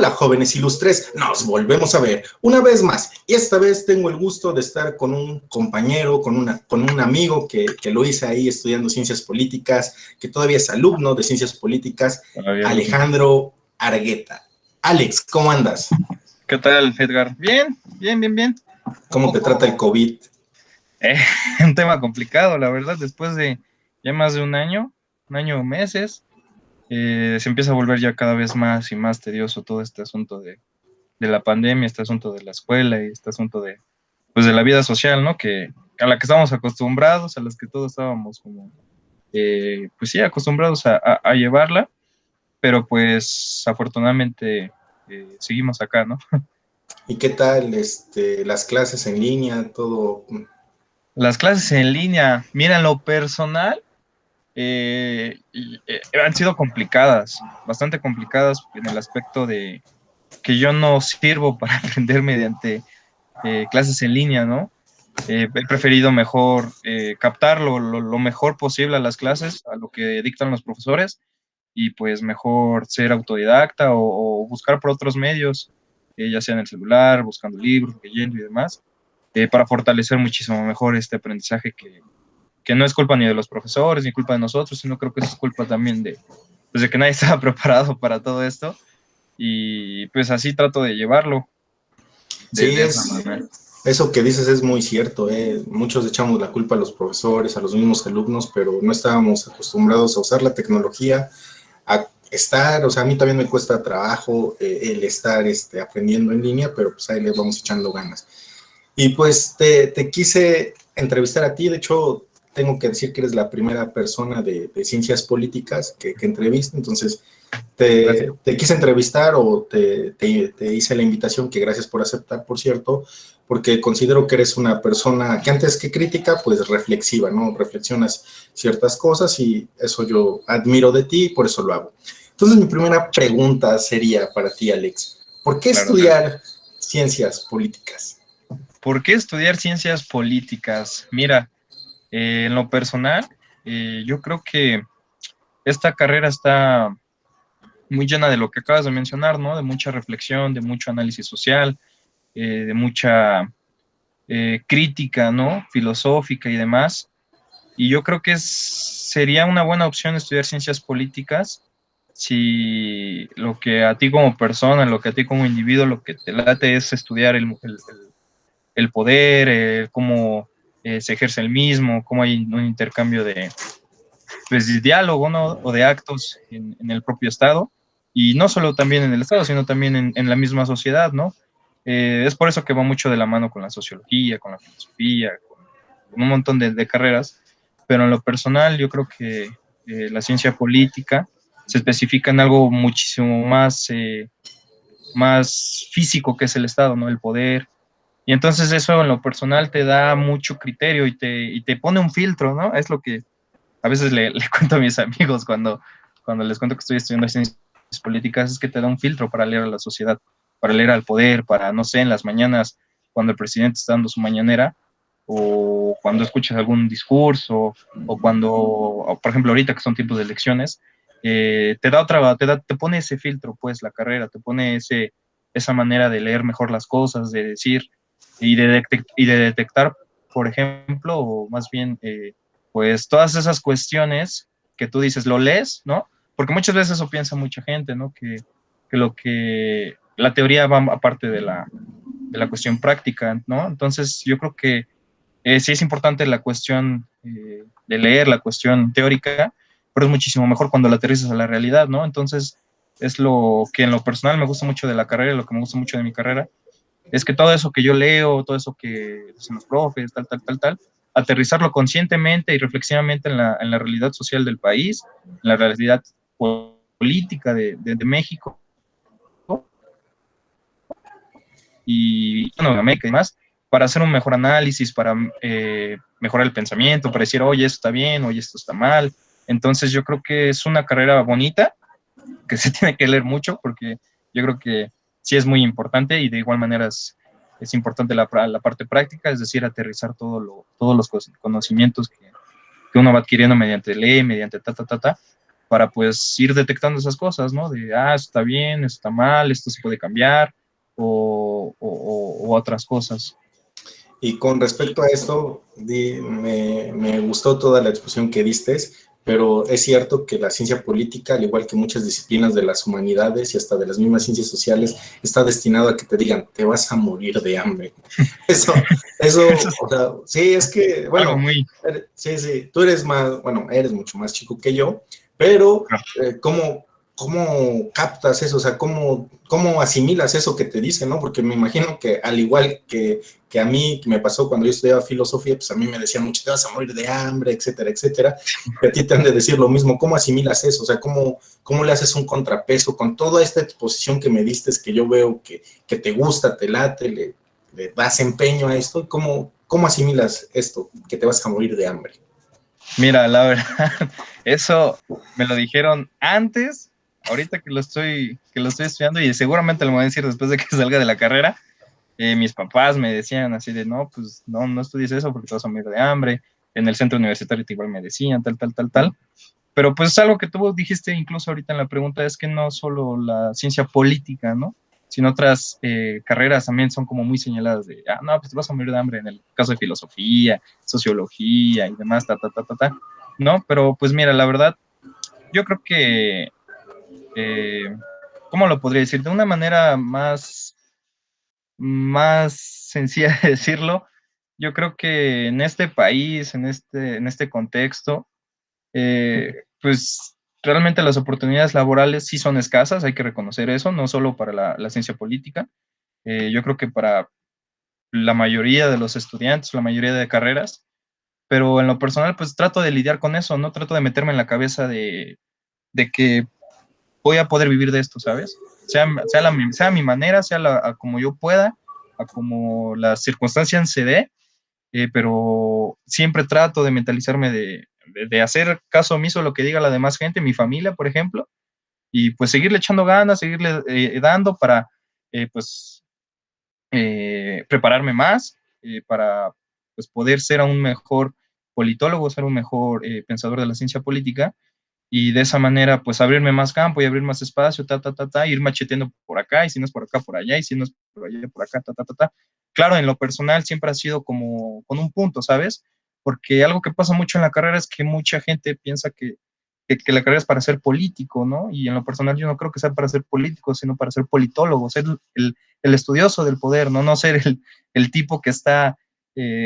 Hola jóvenes ilustres, nos volvemos a ver una vez más y esta vez tengo el gusto de estar con un compañero, con un amigo que lo hice ahí estudiando ciencias políticas, que todavía es alumno de ciencias políticas, Todavía Alejandro Argueta. Alex, ¿cómo andas? ¿Qué tal, Edgar? Bien, bien, bien, bien. Un ¿Cómo te trata el poco, COVID? eh, un tema complicado, la verdad, después de ya más de un año o meses, se empieza a volver ya cada vez más y más tedioso todo este asunto de la pandemia, este asunto de la escuela y este asunto pues de la vida social, ¿no? A la que estábamos acostumbrados, a las que todos estábamos como, pues sí, acostumbrados a llevarla, pero pues afortunadamente seguimos acá, ¿no? ¿Y qué tal las clases en línea, todo? Las clases en línea, mira, en lo personal, han sido complicadas, bastante complicadas en el aspecto de que yo no sirvo para aprender mediante clases en línea, ¿no? He preferido mejor captar lo mejor posible a las clases, a lo que dictan los profesores, y pues mejor ser autodidacta o buscar por otros medios, ya sea en el celular, buscando libros, leyendo y demás, para fortalecer muchísimo mejor este aprendizaje que no es culpa ni de los profesores, ni culpa de nosotros, sino creo que es culpa también pues de que nadie estaba preparado para todo esto, y pues así trato de llevarlo Sí, de esa manera. eso que dices es muy cierto, ¿eh? Muchos echamos la culpa a los profesores, a los mismos alumnos, pero no estábamos acostumbrados a usar la tecnología, a estar, o sea, a mí también me cuesta trabajo el estar aprendiendo en línea, pero pues ahí le vamos echando ganas. Y pues te quise entrevistar a ti, de hecho, tengo que decir que eres la primera persona de ciencias políticas que entrevisto, entonces Gracias. te quise entrevistar o te hice la invitación, que gracias por aceptar, por cierto, porque considero que eres una persona que antes que crítica, pues reflexiva, ¿no? Reflexionas ciertas cosas y eso yo admiro de ti y por eso lo hago. Entonces mi primera pregunta sería para ti, Alex, ¿por qué Claro, claro. estudiar ciencias políticas? ¿Por qué estudiar ciencias políticas? Mira, en lo personal, yo creo que esta carrera está muy llena de lo que acabas de mencionar, ¿no? De mucha reflexión, de mucho análisis social, de mucha crítica, ¿no? Filosófica y demás. Y yo creo que sería una buena opción estudiar ciencias políticas si lo que a ti como persona, lo que a ti como individuo, lo que te late es estudiar el poder, cómo se ejerce el mismo, cómo hay un intercambio pues, de diálogo, ¿no? O de actos en el propio Estado, y no solo también en el Estado, sino también en la misma sociedad, ¿no? Es por eso que va mucho de la mano con la sociología, con la filosofía, con un montón de carreras, pero en lo personal yo creo que la ciencia política se especifica en algo muchísimo más físico, que es el Estado, ¿no? El poder. Y entonces eso en lo personal te da mucho criterio y te pone un filtro, ¿no? Es lo que a veces le cuento a mis amigos cuando les cuento que estoy estudiando ciencias políticas, es que te da un filtro para leer a la sociedad, para leer al poder, para, no sé, en las mañanas, cuando el presidente está dando su mañanera, o cuando escuchas algún discurso, o por ejemplo, ahorita que son tiempos de elecciones, te pone ese filtro, pues, la carrera, te pone esa manera de leer mejor las cosas, de decir y de detectar, por ejemplo, o más bien, pues todas esas cuestiones que tú dices, lo lees, ¿no? Porque muchas veces eso piensa mucha gente, ¿no? Que la teoría va aparte de la cuestión práctica, ¿no? Entonces yo creo que sí es importante la cuestión de leer, la cuestión teórica, pero es muchísimo mejor cuando la aterrizas a la realidad, ¿no? Entonces es lo que en lo personal me gusta mucho de la carrera, lo que me gusta mucho de mi carrera, es que todo eso que yo leo, todo eso que dicen los profes, tal, aterrizarlo conscientemente y reflexivamente en la realidad social del país, en la realidad política de México y bueno, de América y demás, para hacer un mejor análisis, para mejorar el pensamiento, para decir, oye, esto está bien, oye, esto está mal. Entonces yo creo que es una carrera bonita, que se tiene que leer mucho, porque yo creo que sí es muy importante, y de igual manera es importante la parte práctica, es decir, aterrizar todos los conocimientos que uno va adquiriendo mediante ley, mediante ta. para pues ir detectando esas cosas, ¿no? De, esto está bien, esto está mal, esto se puede cambiar, o otras cosas. Y con respecto a esto, me gustó toda la exposición que diste, pero es cierto que la ciencia política, al igual que muchas disciplinas de las humanidades y hasta de las mismas ciencias sociales, está destinado a que te digan, te vas a morir de hambre. Eso Eso, es o sea, sí, es que, algo bueno, muy... sí, sí, tú eres más, bueno, eres mucho más chico que yo, pero Claro. ¿cómo captas eso? O sea, ¿cómo asimilas eso que te dicen, no? Porque me imagino que al igual que a mí, que me pasó cuando yo estudiaba filosofía, pues a mí me decían mucho, te vas a morir de hambre, etcétera, etcétera, y a ti te han de decir lo mismo. ¿Cómo asimilas eso? O sea, ¿cómo le haces un contrapeso con toda esta exposición que me diste, que yo veo que te gusta, te late, le das empeño a esto? ¿Cómo asimilas esto, que te vas a morir de hambre? Mira, la verdad, eso me lo dijeron antes, ahorita que lo estoy estudiando, y seguramente lo voy a decir después de que salga de la carrera. Mis papás me decían así de, no, pues no estudies eso porque te vas a morir de hambre. En el centro universitario igual me decían, tal, tal, tal, tal. Pero pues algo que tú dijiste incluso ahorita en la pregunta es que no solo la ciencia política, ¿no? Sino otras carreras también son como muy señaladas de, no, pues te vas a morir de hambre en el caso de filosofía, sociología y demás, ta, ta, ta, ta, ta. ¿No? Pero pues mira, la verdad, yo creo que, eh, ¿cómo lo podría decir? De una manera más sencilla de decirlo, yo creo que en este país, en este contexto, pues realmente las oportunidades laborales sí son escasas, hay que reconocer eso, no solo para la ciencia política, yo creo que para la mayoría de los estudiantes, la mayoría de carreras, pero en lo personal pues trato de lidiar con eso, no trato de meterme en la cabeza de que voy a poder vivir de esto, ¿sabes? Sea mi manera, a como yo pueda, a como las circunstancias se dé, pero siempre trato de mentalizarme de hacer caso omiso a lo que diga la demás gente, mi familia, por ejemplo, y pues seguirle echando ganas, seguirle dando para, pues, prepararme más, para pues, poder ser aún mejor politólogo, ser un mejor pensador de la ciencia política, y de esa manera, pues, abrirme más campo y abrir más espacio, ir macheteando por acá, y si no es por acá, por allá, y si no es por allá, por acá, ta. Claro, en lo personal siempre ha sido como con un punto, ¿sabes? Porque algo que pasa mucho en la carrera es que mucha gente piensa que la carrera es para ser político, ¿no? Y en lo personal yo no creo que sea para ser político, sino para ser politólogo, ser el estudioso del poder, ¿no? No ser el tipo que está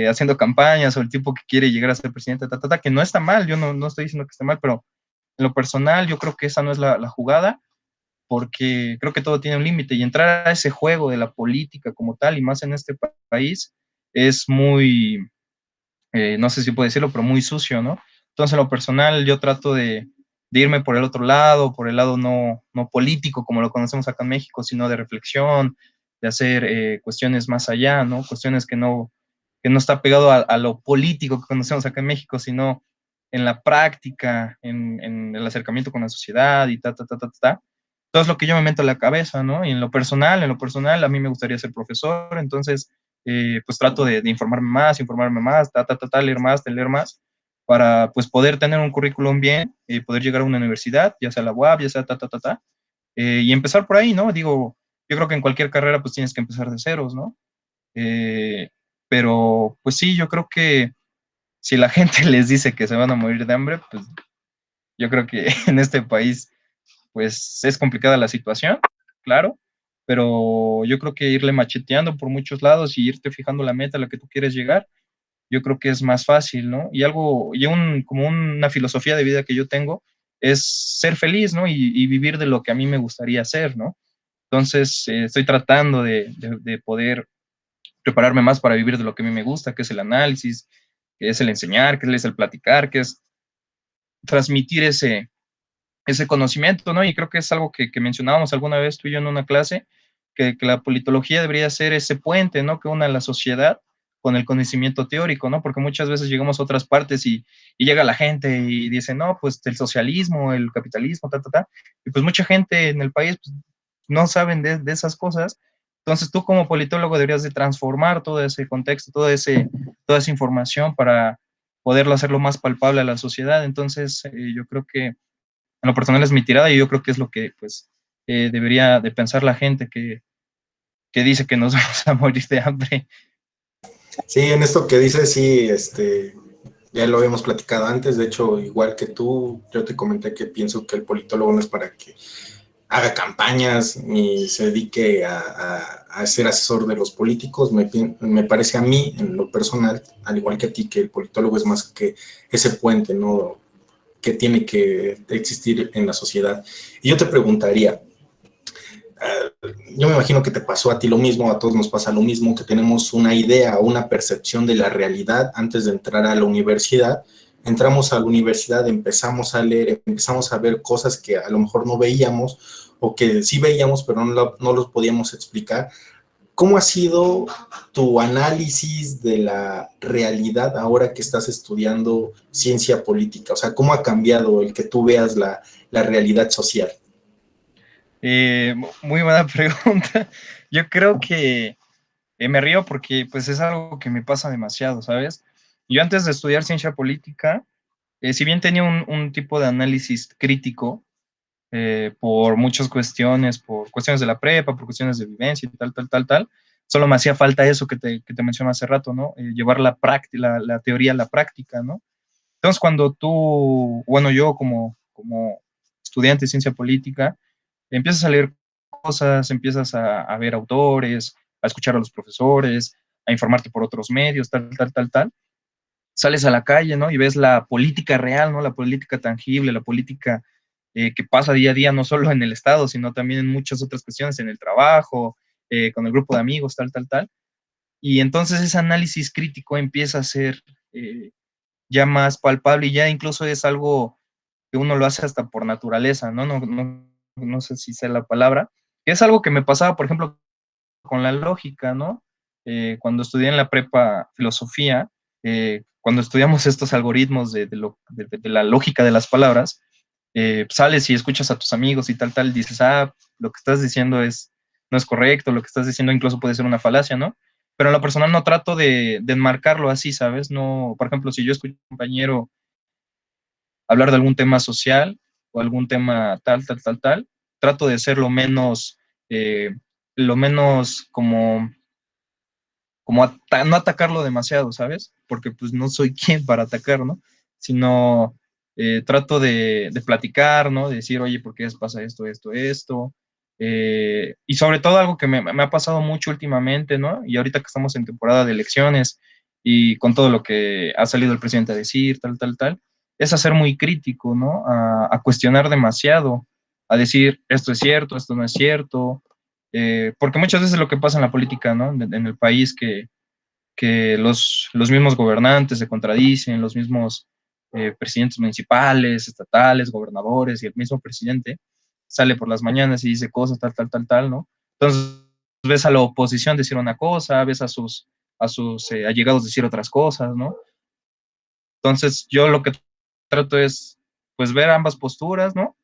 haciendo campañas o el tipo que quiere llegar a ser presidente, que no está mal, yo no estoy diciendo que esté mal, pero en lo personal, yo creo que esa no es la jugada, porque creo que todo tiene un límite y entrar a ese juego de la política como tal, y más en este país, es muy, no sé si puedo decirlo, pero muy sucio, ¿no? Entonces, en lo personal, yo trato de irme por el otro lado, por el lado no político, como lo conocemos acá en México, sino de reflexión, de hacer cuestiones más allá, ¿no? Cuestiones que no está pegado a lo político que conocemos acá en México, sino en la práctica, en el acercamiento con la sociedad y ta. Todo es lo que yo me meto en la cabeza, ¿no? Y en lo personal, a mí me gustaría ser profesor, entonces, pues trato de informarme más, leer más, para pues poder tener un currículum bien, poder llegar a una universidad, ya sea la UAP, ya sea y empezar por ahí, ¿no? Digo, yo creo que en cualquier carrera pues tienes que empezar de ceros, ¿no? Eh, pero pues sí, yo creo que si la gente les dice que se van a morir de hambre, pues yo creo que en este país pues es complicada la situación, claro, pero yo creo que irle macheteando por muchos lados y irte fijando la meta a la que tú quieres llegar, yo creo que es más fácil, ¿no? Como una filosofía de vida que yo tengo es ser feliz, ¿no? Y vivir de lo que a mí me gustaría hacer, ¿no? Entonces, estoy tratando de poder prepararme más para vivir de lo que a mí me gusta, que es el análisis, que es el enseñar, que es el platicar, que es transmitir ese conocimiento, ¿no? Y creo que es algo que mencionábamos alguna vez tú y yo en una clase, que la politología debería ser ese puente, ¿no? Que una la sociedad con el conocimiento teórico, ¿no? Porque muchas veces llegamos a otras partes y llega la gente y dice, no, pues el socialismo, el capitalismo, y pues mucha gente en el país pues, no saben de esas cosas. Entonces tú como politólogo deberías de transformar todo ese contexto, toda esa información para poderlo hacerlo más palpable a la sociedad. Entonces yo creo que en lo personal es mi tirada y yo creo que es lo que pues debería de pensar la gente que dice que nos vamos a morir de hambre. Sí, en esto que dices, sí, ya lo habíamos platicado antes, de hecho, igual que tú, yo te comenté que pienso que el politólogo no es para que haga campañas ni se dedique a ser asesor de los políticos. Me parece a mí, en lo personal, al igual que a ti, que el politólogo es más que ese puente, ¿no? Que tiene que existir en la sociedad. Y yo te preguntaría, yo me imagino que te pasó a ti lo mismo, a todos nos pasa lo mismo, que tenemos una idea o una percepción de la realidad antes de entrar a la universidad. Entramos a la universidad, empezamos a leer, empezamos a ver cosas que a lo mejor no veíamos o que sí veíamos, pero no los podíamos explicar. ¿Cómo ha sido tu análisis de la realidad ahora que estás estudiando ciencia política? O sea, ¿cómo ha cambiado el que tú veas la realidad social? Muy buena pregunta. Yo creo que me río porque pues es algo que me pasa demasiado, ¿sabes? Yo antes de estudiar ciencia política, si bien tenía un tipo de análisis crítico por muchas cuestiones, por cuestiones de la prepa, por cuestiones de vivencia y tal, solo me hacía falta eso que te mencioné hace rato, ¿no? Llevar la teoría a la práctica, ¿no? Entonces, cuando tú, bueno, yo como estudiante de ciencia política, empiezas a leer cosas, empiezas a ver autores, a escuchar a los profesores, a informarte por otros medios, tal. Sales a la calle, ¿no? Y ves la política real, ¿no? La política tangible, la política que pasa día a día, no solo en el Estado, sino también en muchas otras cuestiones, en el trabajo, con el grupo de amigos, tal. Y entonces ese análisis crítico empieza a ser ya más palpable y ya incluso es algo que uno lo hace hasta por naturaleza, ¿no? No sé si sé la palabra, que es algo que me pasaba, por ejemplo, con la lógica, ¿no? Cuando estudié en la prepa filosofía, cuando estudiamos estos algoritmos de la lógica de las palabras, sales y escuchas a tus amigos y tal, dices, lo que estás diciendo no es correcto, lo que estás diciendo incluso puede ser una falacia, ¿no? Pero en lo personal no trato de enmarcarlo así, ¿sabes? No, por ejemplo, si yo escucho a un compañero hablar de algún tema social o algún tema tal, trato de ser eh, lo menos no atacarlo demasiado, ¿sabes? Porque pues no soy quien para atacar, ¿no? Sino trato de platicar, ¿no? De decir, oye, ¿por qué pasa esto? Y sobre todo algo que me ha pasado mucho últimamente, ¿no? Y ahorita que estamos en temporada de elecciones y con todo lo que ha salido el presidente a decir, tal, es a ser muy crítico, ¿no? A cuestionar demasiado, a decir, esto es cierto, esto no es cierto, porque muchas veces lo que pasa en la política, ¿no? En el país que los mismos gobernantes se contradicen, los mismos presidentes municipales, estatales, gobernadores y el mismo presidente sale por las mañanas y dice cosas tal, ¿no? Entonces ves a la oposición decir una cosa, ves a sus allegados decir otras cosas, ¿no? Entonces yo lo que trato es pues ver ambas posturas, ¿no?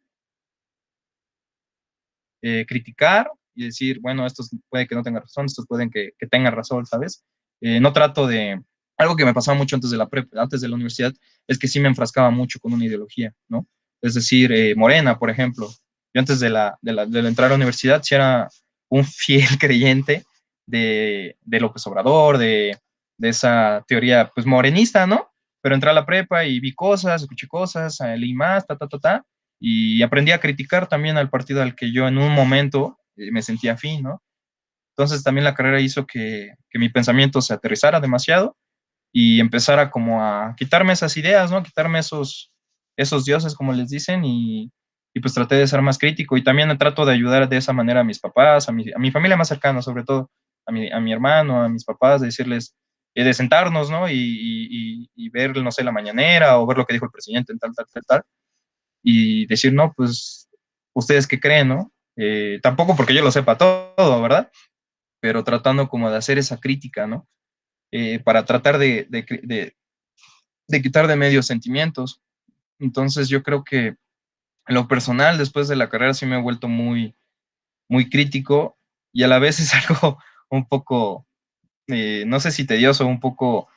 Criticar y decir, bueno, estos puede que no tengan razón, estos pueden que tengan razón, ¿sabes? No trato de... Algo que me pasaba mucho antes de la universidad es que sí me enfrascaba mucho con una ideología, ¿no? Es decir, Morena, por ejemplo. Yo antes de entrar a la universidad sí era un fiel creyente de López Obrador, de esa teoría, pues, morenista, ¿no? Pero entré a la prepa y vi cosas, escuché cosas, leí más, y aprendí a criticar también al partido al que yo en un momento me sentía afín, ¿no? Entonces también la carrera hizo que mi pensamiento se aterrizara demasiado y empezara como a quitarme esas ideas, ¿no? Quitarme esos dioses, como les dicen, y pues traté de ser más crítico y también trato de ayudar de esa manera a mis papás, a mi familia más cercana, sobre todo a mi hermano, a mis papás, de decirles, de sentarnos, ¿no? Y ver, no sé, la mañanera o ver lo que dijo el presidente en tal, y decir, no, pues, ¿ustedes qué creen, no? Tampoco porque yo lo sepa todo, ¿verdad? Pero tratando como de hacer esa crítica, ¿no? Para tratar de quitar de medio sentimientos. Entonces yo creo que en lo personal, después de la carrera, sí me he vuelto muy crítico y a la vez es algo un poco, no sé si tedioso, un poco,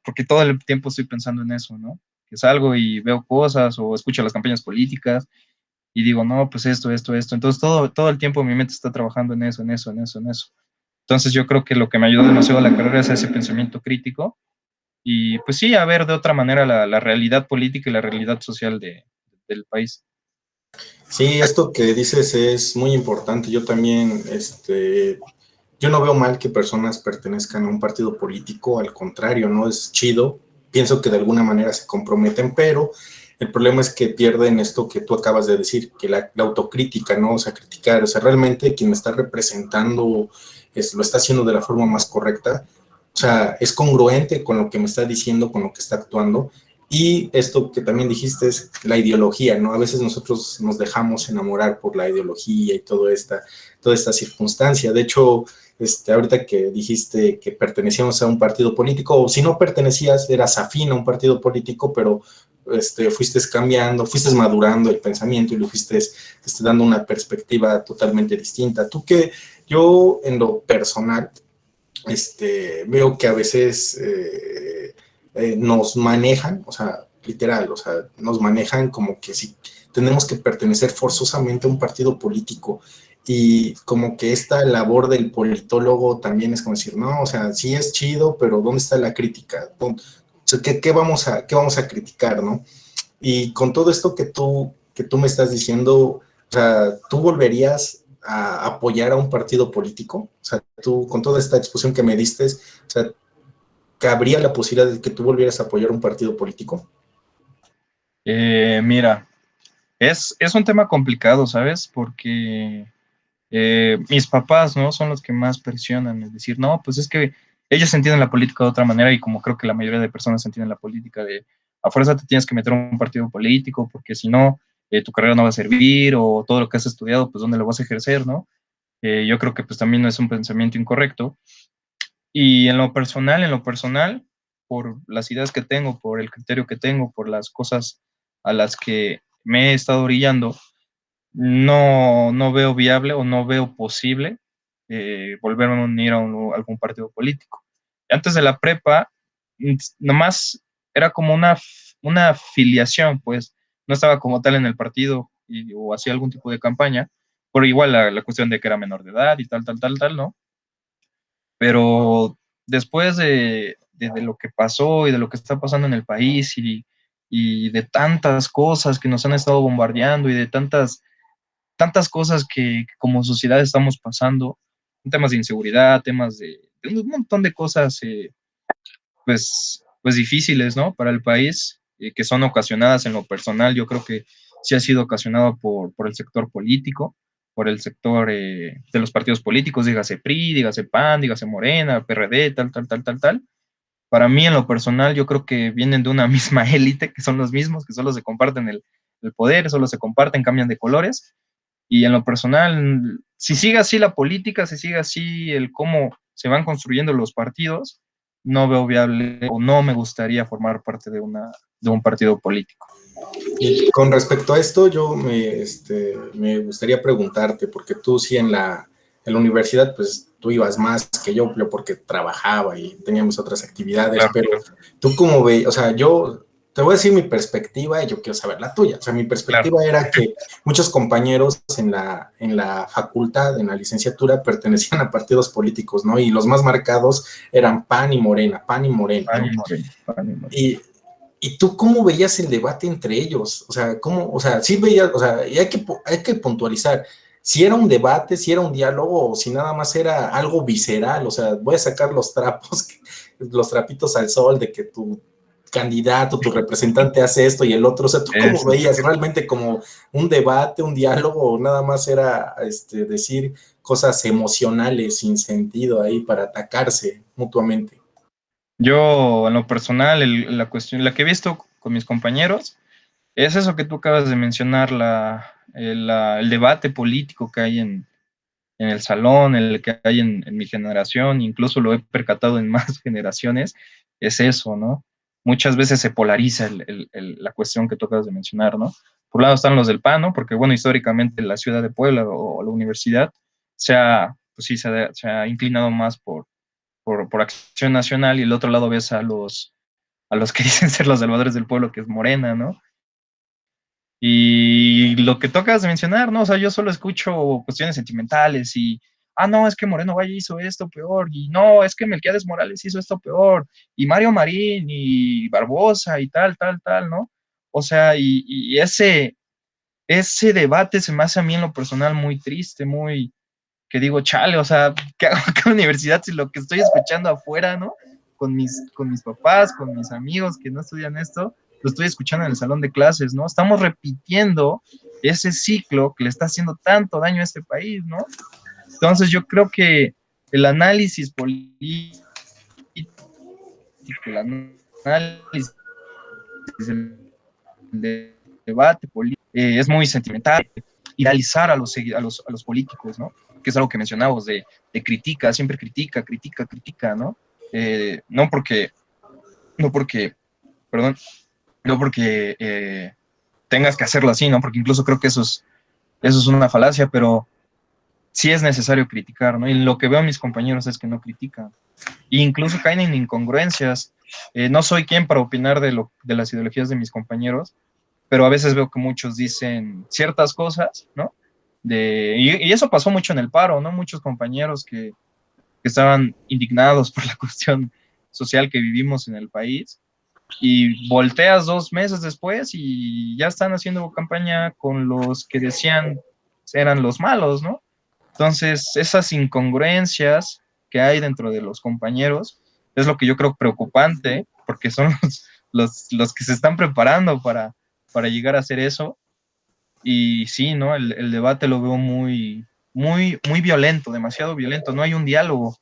porque todo el tiempo estoy pensando en eso, ¿no? que salgo y veo cosas o escucho las campañas políticas y digo, no, pues esto. Entonces todo el tiempo mi mente está trabajando en eso, en eso, en eso, en eso. Entonces yo creo que lo que me ayudó demasiado a la carrera es ese pensamiento crítico y pues sí, a ver de otra manera la realidad política y la realidad social del país. Sí, esto que dices es muy importante. Yo también, yo no veo mal que personas pertenezcan a un partido político, al contrario, no es chido. Pienso que de alguna manera se comprometen, pero el problema es que pierden esto que tú acabas de decir, que la autocrítica, ¿no? O sea, criticar, o sea, realmente quien me está representando lo está haciendo de la forma más correcta, o sea, es congruente con lo que me está diciendo, con lo que está actuando. Y esto que también dijiste es la ideología, ¿no? A veces nosotros nos dejamos enamorar por la ideología y toda esta circunstancia. De hecho, ahorita que dijiste que pertenecíamos a un partido político, o si no pertenecías, eras afín a un partido político, pero fuiste cambiando, fuiste madurando el pensamiento y lo fuiste dando una perspectiva totalmente distinta. Tú que yo en lo personal, veo que a veces nos manejan, o sea, literal, o sea, nos manejan como que si tenemos que pertenecer forzosamente a un partido político y como que esta labor del politólogo también es como decir, no, o sea, sí es chido, pero ¿dónde está la crítica? O sea, qué vamos a criticar, no? Y con todo esto que tú me estás diciendo, o sea, ¿tú volverías a apoyar a un partido político? O sea, tú, con toda esta exposición que me diste, o sea, ¿cabría la posibilidad de que tú volvieras a apoyar un partido político? Mira, es un tema complicado, ¿sabes? Porque mis papás, ¿no? Son los que más presionan, es decir, no, pues es que ellos entienden la política de otra manera y como creo que la mayoría de personas entienden la política de a fuerza te tienes que meter en un partido político porque si no, tu carrera no va a servir o todo lo que has estudiado, pues ¿dónde lo vas a ejercer, no? Yo creo que pues también no es un pensamiento incorrecto. Y en lo personal, por las ideas que tengo, por el criterio que tengo, por las cosas a las que me he estado orillando, no veo viable o no veo posible volverme a unir a algún partido político. Antes de la prepa, nomás era como una afiliación, pues no estaba como tal en el partido o hacía algún tipo de campaña, por igual la cuestión de que era menor de edad y tal, ¿no? Pero después de lo que pasó y de lo que está pasando en el país y de tantas cosas que nos han estado bombardeando y de tantas cosas que como sociedad estamos pasando, temas de inseguridad, temas de un montón de cosas, pues difíciles, ¿no? Para el país, que son ocasionadas en lo personal, yo creo que sí ha sido ocasionado por el sector político, por el sector de los partidos políticos, dígase PRI, dígase PAN, dígase Morena, PRD, tal. Para mí, en lo personal, yo creo que vienen de una misma élite, que son los mismos, que solo se comparten el poder, solo se comparten, cambian de colores, y en lo personal, si sigue así la política, si sigue así el cómo se van construyendo los partidos, no veo viable o no me gustaría formar parte de un partido político. Y con respecto a esto, me gustaría preguntarte, porque tú sí en la universidad, pues tú ibas más que yo porque trabajaba y teníamos otras actividades, Claro, pero claro, tú cómo ves, o sea, yo te voy a decir mi perspectiva y yo quiero saber la tuya. O sea, mi claro. perspectiva era que muchos compañeros en la facultad, en la licenciatura, pertenecían a partidos políticos, ¿no? Y los más marcados eran PAN y Morena, ¿no? Pan y moreno. Y, ¿Y tú cómo veías el debate entre ellos? O sea, ¿cómo? O sea, sí veías, o sea, y hay que puntualizar, si era un debate, si era un diálogo, o si nada más era algo visceral, o sea, voy a sacar los trapos, los trapitos al sol de que tu candidato, tu representante hace esto y el otro, o sea, ¿tú cómo Eso. veías realmente como un debate, un diálogo, o nada más era decir cosas emocionales sin sentido ahí para atacarse mutuamente? Yo, en lo personal, la cuestión, la que he visto con mis compañeros, es eso que tú acabas de mencionar, el debate político que hay en el salón, el que hay en mi generación, incluso lo he percatado en más generaciones, es eso, ¿no? Muchas veces se polariza la cuestión que tú acabas de mencionar, ¿no? Por un lado están los del PAN, ¿no? Porque, bueno, históricamente la ciudad de Puebla o la universidad pues sí, se ha inclinado más por Acción Nacional y el otro lado ves a a los que dicen ser los salvadores del pueblo, que es Morena, ¿no? Y lo que tocas de mencionar, ¿no? O sea, yo solo escucho cuestiones sentimentales y, no, es que Moreno Valle hizo esto peor, y no, es que Melquiades Morales hizo esto peor, y Mario Marín y Barbosa y tal, tal, tal, ¿no? O sea, y ese debate se me hace a mí en lo personal muy triste, muy, que digo, chale, o sea, ¿qué hago acá en la universidad si lo que estoy escuchando afuera, ¿no? Con mis papás, con mis amigos que no estudian esto, lo estoy escuchando en el salón de clases, ¿no? Estamos repitiendo ese ciclo que le está haciendo tanto daño a este país, ¿no? Entonces yo creo que el análisis político, el análisis, el debate político, es muy sentimental, idealizar a los políticos, ¿no? Que es algo que mencionamos, de critica, siempre critica, critica, critica, ¿no? No porque, no porque, perdón, no porque tengas que hacerlo así, ¿no? Porque incluso creo que eso es una falacia, pero sí es necesario criticar, ¿no? Y lo que veo a mis compañeros es que no critican. E incluso caen en incongruencias. No soy quien para opinar de las ideologías de mis compañeros, pero a veces veo que muchos dicen ciertas cosas, ¿no? Y eso pasó mucho en el paro, ¿no? Muchos compañeros que estaban indignados por la cuestión social que vivimos en el país, y volteas 2 meses después y ya están haciendo campaña con los que decían eran los malos, ¿no? Entonces, esas incongruencias que hay dentro de los compañeros es lo que yo creo preocupante, porque son los que se están preparando para llegar a hacer eso. Y sí, ¿no? El debate lo veo muy, muy, muy violento, demasiado violento, no hay un diálogo,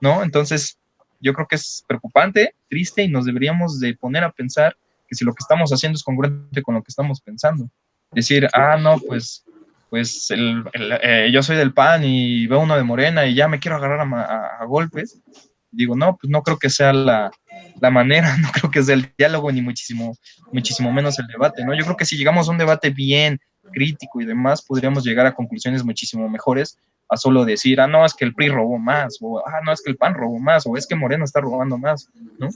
¿no? Entonces, yo creo que es preocupante, triste, y nos deberíamos de poner a pensar que si lo que estamos haciendo es congruente con lo que estamos pensando. Decir, no, pues yo soy del PAN y veo uno de Morena y ya me quiero agarrar a golpes. Digo, no, pues no creo que sea la manera, no creo que sea el diálogo, ni muchísimo, muchísimo menos el debate, ¿no? Yo creo que si llegamos a un debate bien crítico y demás, podríamos llegar a conclusiones muchísimo mejores a solo decir, no, es que el PRI robó más, o no, es que el PAN robó más, o es que Moreno está robando más, ¿no?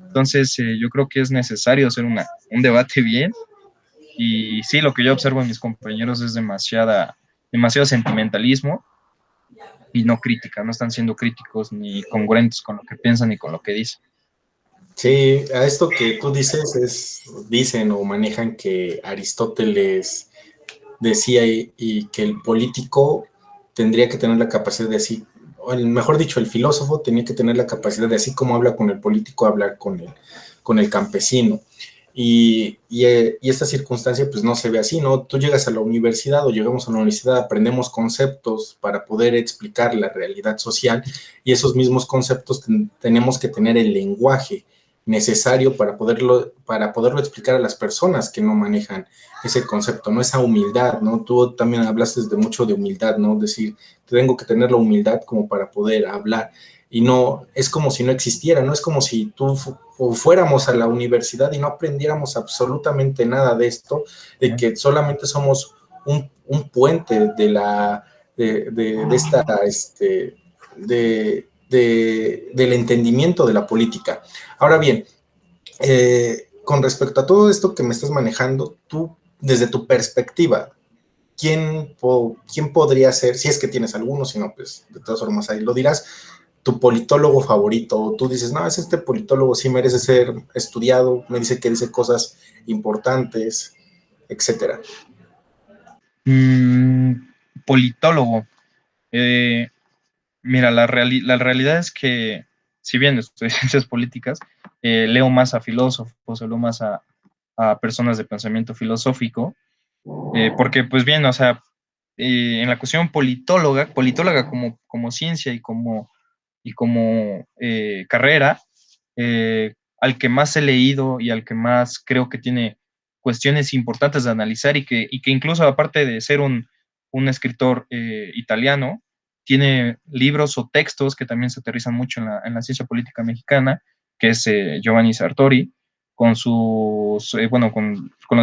Entonces, yo creo que es necesario hacer un debate bien, y sí, lo que yo observo en mis compañeros es demasiado sentimentalismo y no crítica, no están siendo críticos ni congruentes con lo que piensan ni con lo que dicen. Sí, a esto que tú dices dicen o manejan que Aristóteles decía y que el político tendría que tener la capacidad de así, o mejor dicho, el filósofo tenía que tener la capacidad de así como habla con el político, hablar con el campesino. Y esta circunstancia pues no se ve así, ¿no? Tú llegas a la universidad o llegamos a la universidad, aprendemos conceptos para poder explicar la realidad social, y esos mismos conceptos tenemos que tener el lenguaje necesario para poderlo explicar a las personas que no manejan ese concepto, ¿no? Esa humildad, ¿no? Tú también hablaste mucho de humildad, ¿no? Decir, tengo que tener la humildad como para poder hablar, y no, es como si no existiera, ¿no? Es como si tú fuéramos a la universidad y no aprendiéramos absolutamente nada de esto, de que solamente somos un puente del entendimiento de la política. Ahora bien, con respecto a todo esto que me estás manejando, tú, desde tu perspectiva, ¿quién podría ser, si es que tienes alguno, si no, pues de todas formas ahí lo dirás, tu politólogo favorito? Tú dices, no, es este politólogo, sí merece ser estudiado, me dice que dice cosas importantes, etcétera. Politólogo. Eh, Mira, la realidad es que, si bien estudio ciencias políticas, leo más a filósofos, leo más a personas de pensamiento filosófico, porque, pues bien, o sea, en la cuestión politóloga como ciencia y como carrera, al que más he leído y al que más creo que tiene cuestiones importantes de analizar, y que incluso aparte de ser un escritor italiano, tiene libros o textos que también se aterrizan mucho en la ciencia política mexicana, que es Giovanni Sartori, con los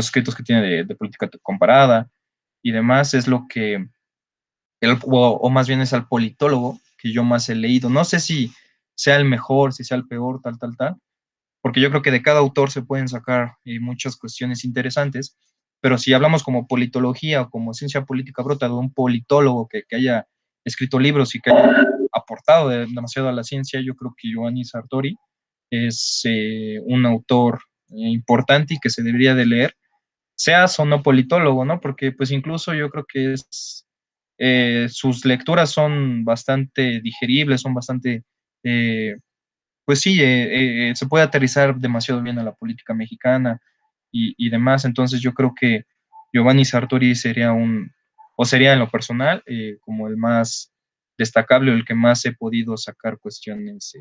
escritos que tiene de política comparada y demás. Es lo que, o más bien es al politólogo que yo más he leído. No sé si sea el mejor, si sea el peor, tal, tal, tal, porque yo creo que de cada autor se pueden sacar muchas cuestiones interesantes, pero si hablamos como politología o como ciencia política brota de un politólogo que haya escrito libros y que haya aportado demasiado a la ciencia, yo creo que Giovanni Sartori es un autor importante y que se debería de leer, seas o no politólogo, ¿no? Porque pues incluso yo creo que sus lecturas son bastante digeribles, son bastante, pues sí, se puede aterrizar demasiado bien a la política mexicana y demás, entonces yo creo que Giovanni Sartori sería en lo personal, como el más destacable o el que más he podido sacar cuestiones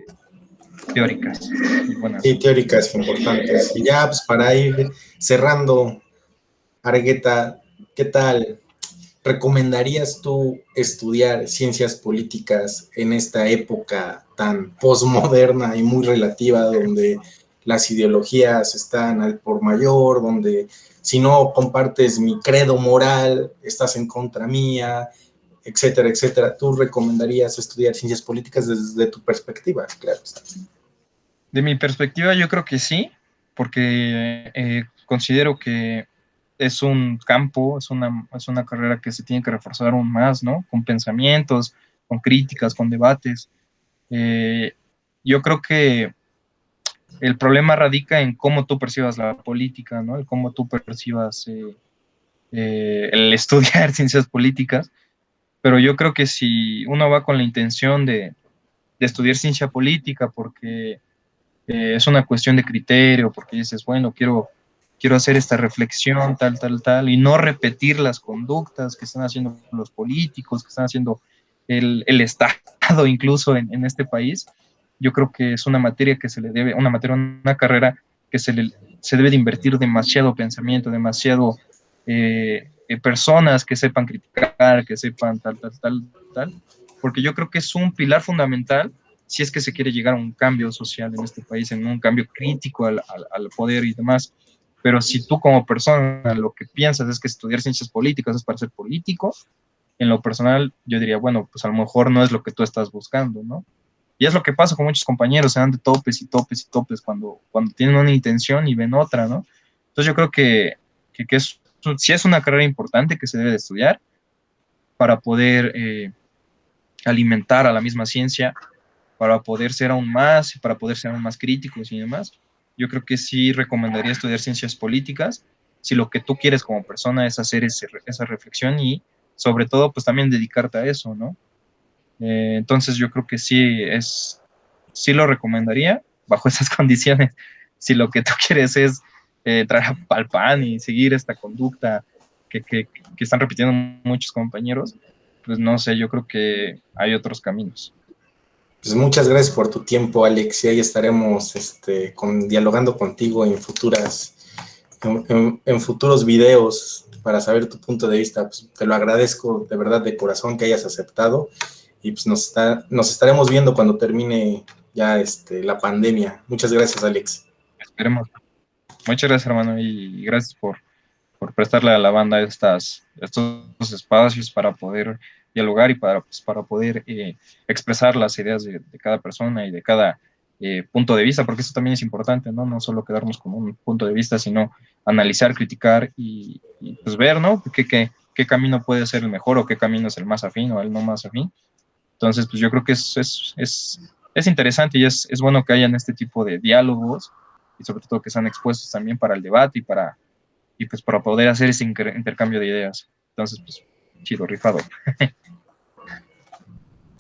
teóricas y buenas. Sí, teóricas importantes. Y ya, pues para ir cerrando, Argueta, ¿qué tal? ¿Recomendarías tú estudiar ciencias políticas en esta época tan posmoderna y muy relativa, donde las ideologías están al por mayor, donde si no compartes mi credo moral, estás en contra mía, etcétera, etcétera? ¿Tú recomendarías estudiar ciencias políticas desde tu perspectiva? Claro está. De mi perspectiva, yo creo que sí, porque considero que es un campo, es una carrera que se tiene que reforzar aún más, ¿no? Con pensamientos, con críticas, con debates. Eh, yo creo que el problema radica en cómo tú percibas la política, ¿no? El cómo tú percibas el estudiar ciencias políticas. Pero yo creo que si uno va con la intención de estudiar ciencia política, porque es una cuestión de criterio, porque dices, bueno, quiero hacer esta reflexión, tal, tal, tal, y no repetir las conductas que están haciendo los políticos, que están haciendo el Estado incluso en este país. Yo creo que es una materia que se le debe, una carrera que se debe de invertir demasiado pensamiento, demasiado personas que sepan criticar, que sepan tal, tal, tal, tal, porque yo creo que es un pilar fundamental si es que se quiere llegar a un cambio social en este país, en un cambio crítico al poder y demás. Pero si tú como persona lo que piensas es que estudiar ciencias políticas es para ser político, en lo personal yo diría, bueno, pues a lo mejor no es lo que tú estás buscando, ¿no? Y es lo que pasa con muchos compañeros, se dan de topes y topes y topes cuando tienen una intención y ven otra, ¿no? Entonces yo creo que sí es una carrera importante que se debe de estudiar para poder alimentar a la misma ciencia, para poder ser aún más, para poder ser aún más críticos y demás. Yo creo que sí recomendaría estudiar ciencias políticas si lo que tú quieres como persona es hacer esa reflexión y sobre todo pues también dedicarte a eso, ¿no? Entonces yo creo que sí lo recomendaría bajo esas condiciones. Si lo que tú quieres es traer al pan y seguir esta conducta que están repitiendo muchos compañeros, pues no sé, yo creo que hay otros caminos. Pues muchas gracias por tu tiempo, Alex, y ahí estaremos dialogando contigo en futuros videos para saber tu punto de vista. Pues te lo agradezco de verdad de corazón que hayas aceptado y pues nos estaremos viendo cuando termine ya la pandemia. Muchas gracias, Alex. Esperemos. Muchas gracias, hermano, y gracias por prestarle a la banda estos espacios para poder dialogar y para poder expresar las ideas de cada persona y de cada punto de vista, porque eso también es importante, ¿no? No solo quedarnos con un punto de vista, sino analizar, criticar y pues ver, ¿no? ¿Qué camino puede ser el mejor o qué camino es el más afín o el no más afín? Entonces, pues yo creo que es interesante y es bueno que hayan este tipo de diálogos y sobre todo que sean expuestos también para el debate y pues para poder hacer ese intercambio de ideas. Entonces, pues chido, rifado.